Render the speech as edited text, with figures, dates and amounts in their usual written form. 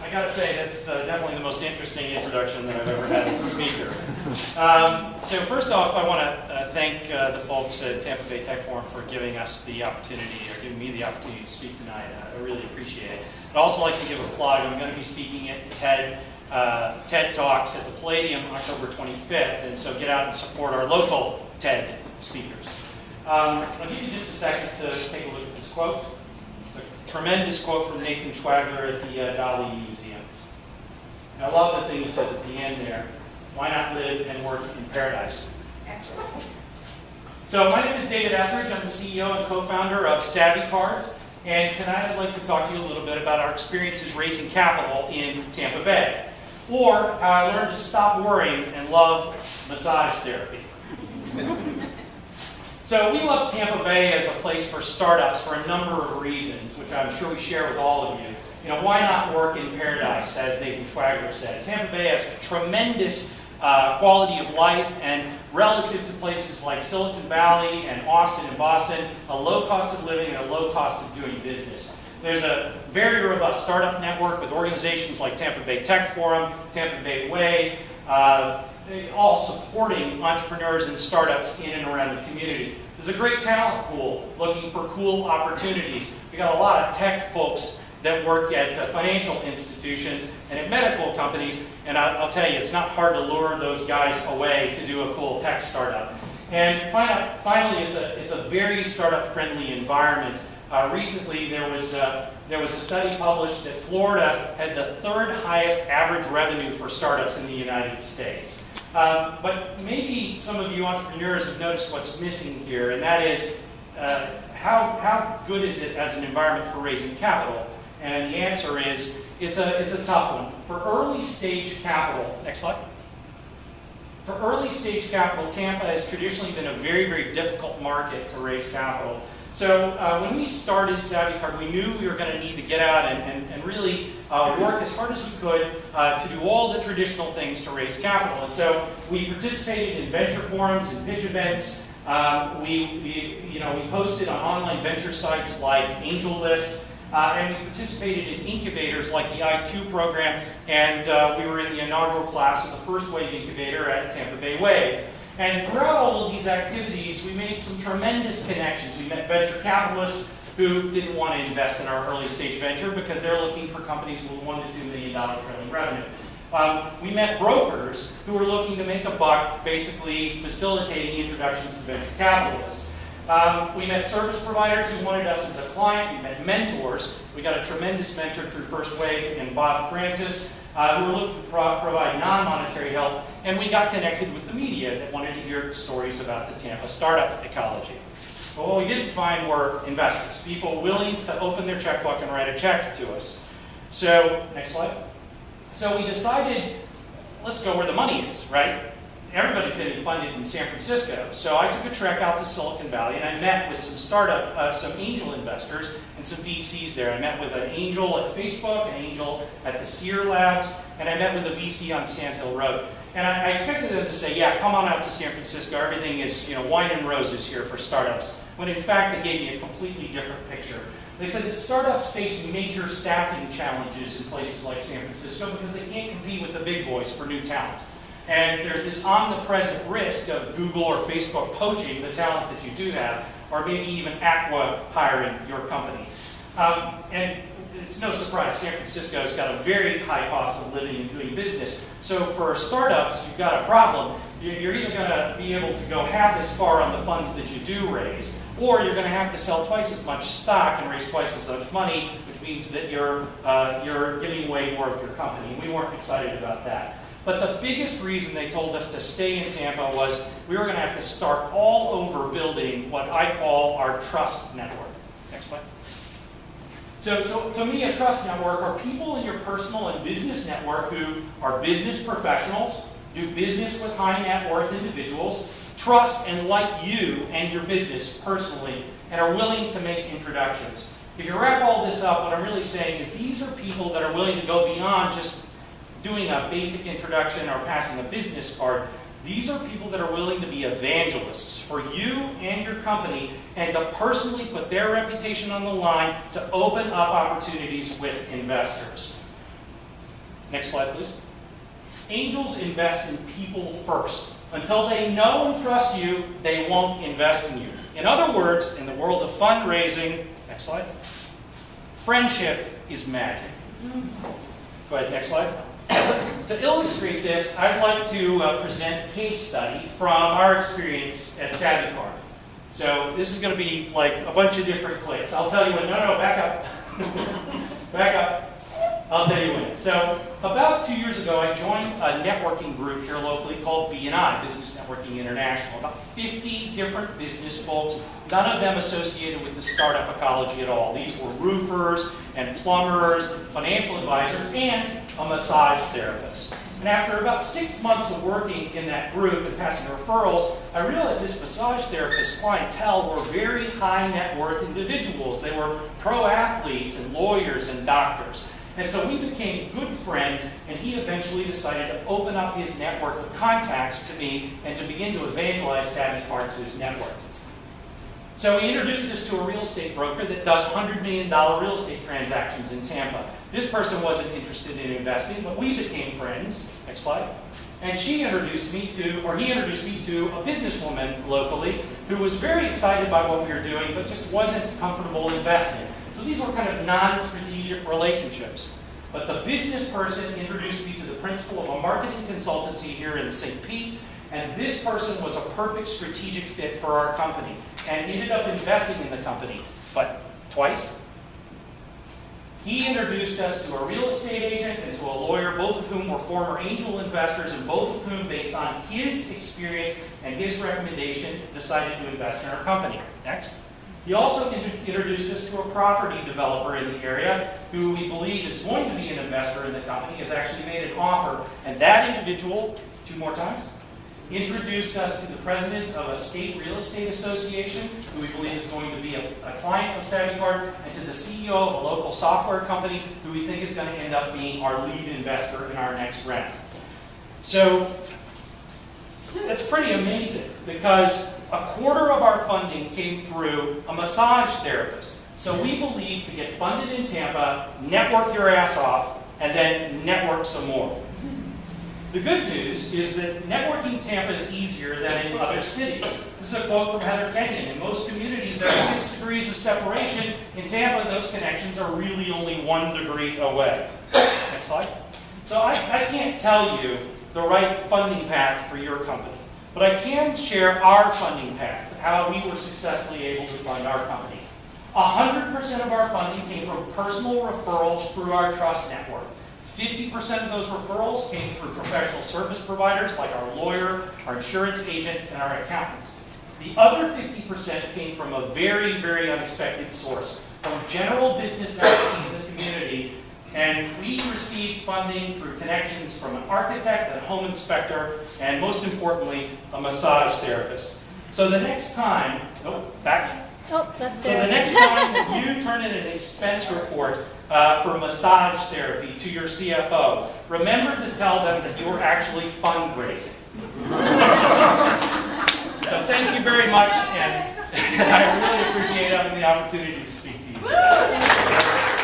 I gotta say, that's definitely the most interesting introduction that I've ever had as a speaker. So first off, I want to thank the folks at Tampa Bay Tech Forum for giving us the opportunity, or giving me the opportunity to speak tonight. I really appreciate it. I'd also like to give a plug. I'm going to be speaking at TED Talks at the Palladium October 25th, and so get out and support our local TED speakers. I'll give you just a second to take a look at this quote. It's a tremendous quote from Nathan Schwager at the Dali Museum. And I love the thing he says at the end there. Why not live and work in paradise? Excellent. So my name is David Etheredge. I'm the CEO and co-founder of SavvyCard. And tonight I'd like to talk to you a little bit about our experiences raising capital in Tampa Bay. Or how I learned to stop worrying and love massage therapy. So we love Tampa Bay as a place for startups for a number of reasons, which I'm sure we share with all of you. You know, why not work in paradise, as Nathan Schwager said? Tampa Bay has tremendous quality of life, and relative to places like Silicon Valley and Austin and Boston, a low cost of living and a low cost of doing business. There's a very robust startup network with organizations like Tampa Bay Tech Forum, Tampa Bay Way, all supporting entrepreneurs and startups in and around the community. There's a great talent pool looking for cool opportunities. We got a lot of tech folks that work at financial institutions and at medical companies, and I'll tell you, it's not hard to lure those guys away to do a cool tech startup. And finally, it's a very startup-friendly environment. Recently, there was a study published that Florida had the third highest average revenue for startups in the United States. But maybe some of you entrepreneurs have noticed what's missing here, and that is how good is it as an environment for raising capital? And the answer is it's a tough one. For early stage capital, next slide. For early stage capital, Tampa has traditionally been a very, very difficult market to raise capital. So when we started SavvyCard, we knew we were going to need to get out and really work as hard as we could to do all the traditional things to raise capital. And so we participated in venture forums and pitch events. We posted on online venture sites like AngelList, and we participated in incubators like the I2 program, and we were in the inaugural class of the first wave incubator at Tampa Bay Way. And throughout all of these activities, we made some tremendous connections. We met venture capitalists who didn't want to invest in our early stage venture because they're looking for companies with $1 to $2 million trailing revenue. We met brokers who were looking to make a buck, basically facilitating introductions to venture capitalists. We met service providers who wanted us as a client. We met mentors. We got a tremendous mentor through First Wave in Bob Francis, who were looking to provide non-monetary help. And we got connected with the media that wanted to hear stories about the Tampa startup ecology. But what we didn't find were investors, people willing to open their checkbook and write a check to us. So, next slide. So we decided, let's go where the money is, right? Everybody getting funded in San Francisco. So I took a trek out to Silicon Valley, and I met with some angel investors and some VCs there. I met with an angel at Facebook, an angel at the Sear Labs, and I met with a VC on Sand Hill Road. And I expected them to say, yeah, come on out to San Francisco. Everything is, wine and roses here for startups. When in fact, they gave me a completely different picture. They said that startups face major staffing challenges in places like San Francisco because they can't compete with the big boys for new talent. And there's this omnipresent risk of Google or Facebook poaching the talent that you do have, or maybe even Aqua hiring your company. And it's no surprise, San Francisco's got a very high cost of living and doing business. So for startups, you've got a problem. You're either going to be able to go half as far on the funds that you do raise, or you're going to have to sell twice as much stock and raise twice as much money, which means that you're giving away more of your company. We weren't excited about that. But the biggest reason they told us to stay in Tampa was we were going to have to start all over building what I call our trust network. Next slide. So to me, a trust network are people in your personal and business network who are business professionals, do business with high net worth individuals, trust and like you and your business personally, and are willing to make introductions. If you wrap all this up, what I'm really saying is these are people that are willing to go beyond just doing a basic introduction or passing a business card. These are people that are willing to be evangelists for you and your company and to personally put their reputation on the line to open up opportunities with investors. Next slide, please. Angels invest in people first. Until they know and trust you, they won't invest in you. In other words, in the world of fundraising, next slide, friendship is magic. Go ahead, next slide. To illustrate this, I'd like to present a case study from our experience at SavvyCard. So this is going to be like a bunch of different clicks. I'll tell you when. No, back up. Back up. I'll tell you when. So about 2 years ago, I joined a networking group here locally called B&I, Business Networking International. About 50 different business folks, none of them associated with the startup ecology at all. These were roofers and plumbers, financial advisors, and a massage therapist. And after about 6 months of working in that group and passing referrals, I realized this massage therapist clientele were very high net worth individuals. They were pro athletes and lawyers and doctors. And so we became good friends, and he eventually decided to open up his network of contacts to me and to begin to evangelize SavvyCard to his network. So he introduced us to a real estate broker that does $100 million real estate transactions in Tampa. This person wasn't interested in investing, but we became friends. Next slide. And he introduced me to a businesswoman locally who was very excited by what we were doing, but just wasn't comfortable investing. So these were kind of non-strategic relationships. But the business person introduced me to the principal of a marketing consultancy here in St. Pete, and this person was a perfect strategic fit for our company, and ended up investing in the company, but twice. He introduced us to a real estate agent and to a lawyer, both of whom were former angel investors, and both of whom, based on his experience and his recommendation, decided to invest in our company. Next. He also introduced us to a property developer in the area who we believe is going to be an investor in the company, has actually made an offer. And that individual, 2 more times, introduced us to the president of a state real estate association who we believe is going to be a client of SavvyCard, and to the CEO of a local software company who we think is going to end up being our lead investor in our next round. So that's pretty amazing, because a quarter of our funding came through a massage therapist. So we believe to get funded in Tampa, network your ass off, and then network some more. The good news is that networking Tampa is easier than in other cities. This is a quote from Heather Kenyon. In most communities, there are 6 degrees of separation. In Tampa, those connections are really only 1 degree away. Next slide. So I can't tell you the right funding path for your company. But I can share our funding path, how we were successfully able to fund our company. 100% of our funding came from personal referrals through our trust network. 50% of those referrals came through professional service providers like our lawyer, our insurance agent, and our accountant. The other 50% came from a very, very unexpected source, from general business networking in the community. And we received funding through connections from an architect, a home inspector, and most importantly, a massage therapist. So the next time, the next time you turn in an expense report for massage therapy to your CFO, remember to tell them that you were actually fundraising. So thank you very much, and I really appreciate having the opportunity to speak to you today.